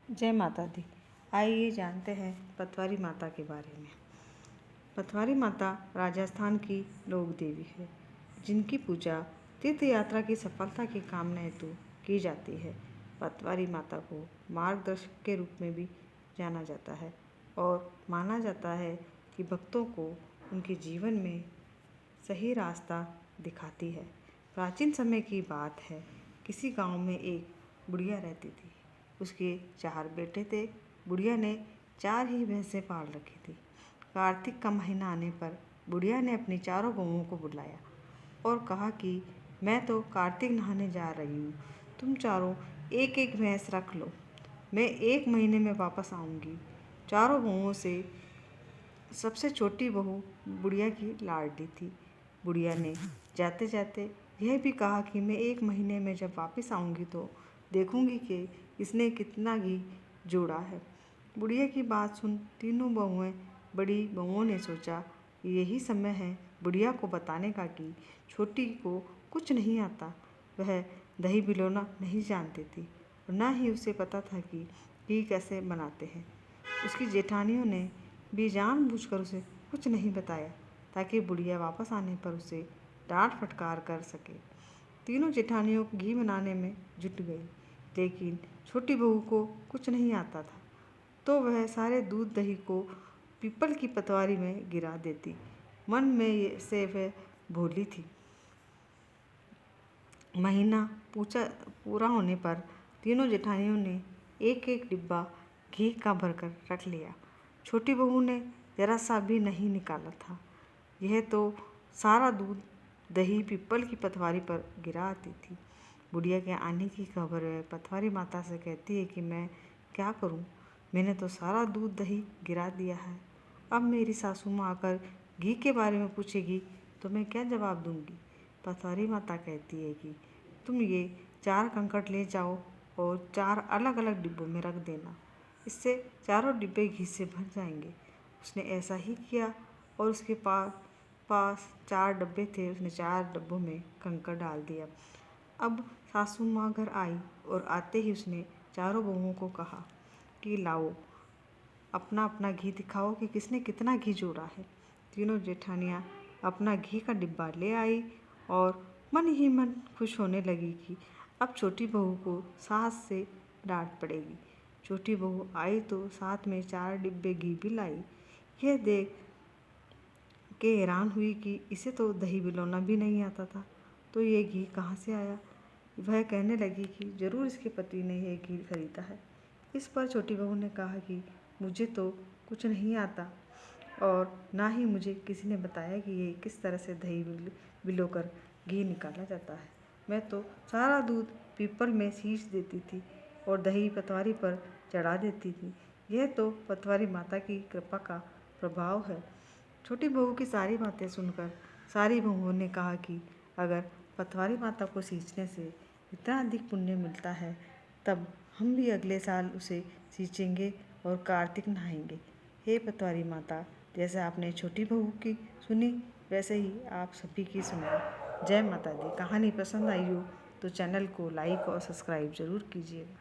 जय माता दी। आइए जानते हैं पतवारी माता के बारे में। पतवारी माता राजस्थान की लोक देवी है, जिनकी पूजा तीर्थ यात्रा की सफलता की कामना हेतु की जाती है। पतवारी माता को मार्गदर्शक के रूप में भी जाना जाता है और माना जाता है कि भक्तों को उनके जीवन में सही रास्ता दिखाती है। प्राचीन समय की बात है, किसी गांव में एक बुढ़िया रहती थी। उसके 4 बेटे थे। बुढ़िया ने 4 ही भैंसें पाल रखी थी। कार्तिक का महीना आने पर बुढ़िया ने अपनी चारों बहुओं को बुलाया और कहा कि मैं तो कार्तिक नहाने जा रही हूँ, तुम चारों एक एक भैंस रख लो, मैं 1 महीने में वापस आऊँगी। चारों बहुओं से सबसे छोटी बहू बुढ़िया की लाडली थी। बुढ़िया ने जाते जाते यह भी कहा कि मैं 1 महीने में जब वापस आऊँगी तो देखूँगी कि इसने कितना घी जोड़ा है। बुढ़िया की बात सुन तीनों बहुएं बड़ी बहुओं ने सोचा कि यही समय है बुढ़िया को बताने का कि छोटी को कुछ नहीं आता। वह दही बिलोना नहीं जानती थी और न ही उसे पता था कि घी कैसे बनाते हैं। उसकी जेठानियों ने भी जानबूझकर उसे कुछ नहीं बताया ताकि बुढ़िया वापस आने पर उसे डांट फटकार कर सके। तीनों जेठानियों घी बनाने में जुट गई, लेकिन छोटी बहू को कुछ नहीं आता था, तो वह सारे दूध दही को पीपल की पतवारी में गिरा देती। मन में से वह भोली थी। महीना पूरा होने पर तीनों जेठानियों ने एक एक डिब्बा घी का भरकर रख लिया। छोटी बहू ने जरा सा भी नहीं निकाला था। यह तो सारा दूध दही पीपल की पतवारी पर गिरा आती थी। बुढ़िया के आने की खबर वह पतवारी माता से कहती है कि मैं क्या करूं? मैंने तो सारा दूध दही गिरा दिया है। अब मेरी सासू माँ आकर घी के बारे में पूछेगी तो मैं क्या जवाब दूंगी? पतवारी माता कहती है कि तुम ये 4 कंकड़ ले जाओ और 4 अलग अलग डिब्बों में रख देना, इससे चारों डिब्बे घी से भर जाएंगे। उसने ऐसा ही किया और उसके पास 4 डब्बे थे। उसने 4 डब्बों में कंकड़ डाल दिया। अब सासू माँ घर आई और आते ही उसने चारों बहुओं को कहा कि लाओ, अपना अपना घी दिखाओ कि किसने कितना घी जोड़ा है। तीनों जेठानियाँ अपना घी का डिब्बा ले आई और मन ही मन खुश होने लगी कि अब छोटी बहू को सास से डांट पड़ेगी। छोटी बहू आई तो साथ में 4 डिब्बे घी भी लाई। यह देख के हैरान हुई कि इसे तो दही बिलोना भी नहीं आता था, तो ये घी कहाँ से आया। वह कहने लगी कि जरूर इसके पति ने यह घी खरीदा है। इस पर छोटी बहू ने कहा कि मुझे तो कुछ नहीं आता और ना ही मुझे किसी ने बताया कि ये किस तरह से दही बिलोकर घी निकाला जाता है। मैं तो सारा दूध पीपल में सींच देती थी और दही पतवारी पर चढ़ा देती थी। यह तो पतवारी माता की कृपा का प्रभाव है। छोटी बहू की सारी बातें सुनकर सारी बहुओं ने कहा कि अगर पतवारी माता को सींचने से इतना अधिक पुण्य मिलता है, तब हम भी अगले साल उसे सींचेंगे और कार्तिक नहाएंगे। हे पतवारी माता, जैसे आपने छोटी बहू की सुनी, वैसे ही आप सभी की सुनिए। जय माता दी। कहानी पसंद आई हो तो चैनल को लाइक और सब्सक्राइब ज़रूर कीजिएगा।